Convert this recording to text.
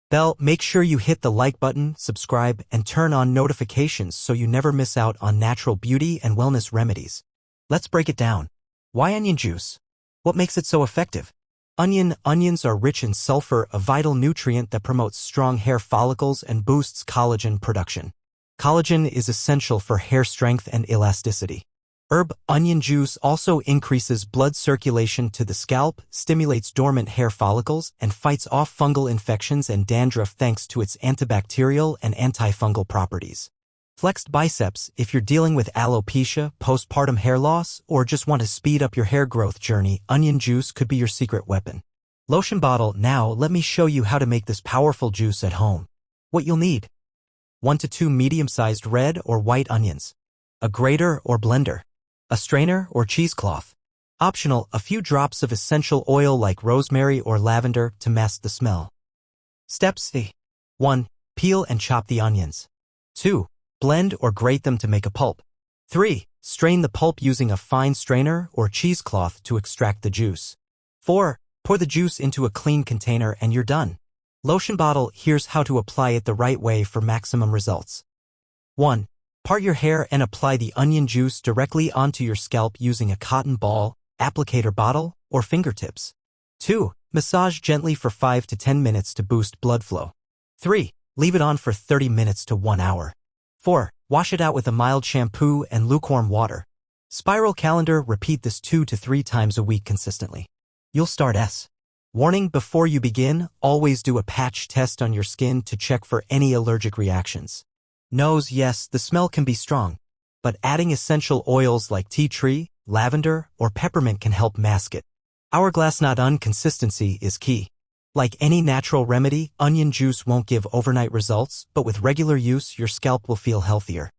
bell. Make sure you hit the like button, subscribe, and turn on notifications so you never miss out on natural beauty and wellness remedies. Let's break it down. Why onion juice? What makes it so effective? Onions are rich in sulfur, a vital nutrient that promotes strong hair follicles and boosts collagen production. Collagen is essential for hair strength and elasticity. Onion juice also increases blood circulation to the scalp, stimulates dormant hair follicles, and fights off fungal infections and dandruff thanks to its antibacterial and antifungal properties. Flexed biceps. If you're dealing with alopecia, postpartum hair loss, or just want to speed up your hair growth journey, onion juice could be your secret weapon. Lotion bottle. Now let me show you how to make this powerful juice at home. What you'll need: 1 to 2 medium-sized red or white onions, a grater or blender, a strainer or cheesecloth. Optional, a few drops of essential oil like rosemary or lavender to mask the smell. Steps: 1. Peel and chop the onions. 2. Blend or grate them to make a pulp. 3. Strain the pulp using a fine strainer or cheesecloth to extract the juice. 4. Pour the juice into a clean container and you're done. Lotion bottle. Here's how to apply it the right way for maximum results. 1. Part your hair and apply the onion juice directly onto your scalp using a cotton ball, applicator bottle, or fingertips. 2. Massage gently for 5 to 10 minutes to boost blood flow. 3. Leave it on for 30 minutes to 1 hour. 4. Wash it out with a mild shampoo and lukewarm water. Spiral calendar. Repeat this 2 to 3 times a week consistently. You'll start S. Warning: before you begin, always do a patch test on your skin to check for any allergic reactions. Nose. Yes, the smell can be strong, but adding essential oils like tea tree, lavender, or peppermint can help mask it. Hourglass. Not on consistency is key. Like any natural remedy, onion juice won't give overnight results, but with regular use, your scalp will feel healthier.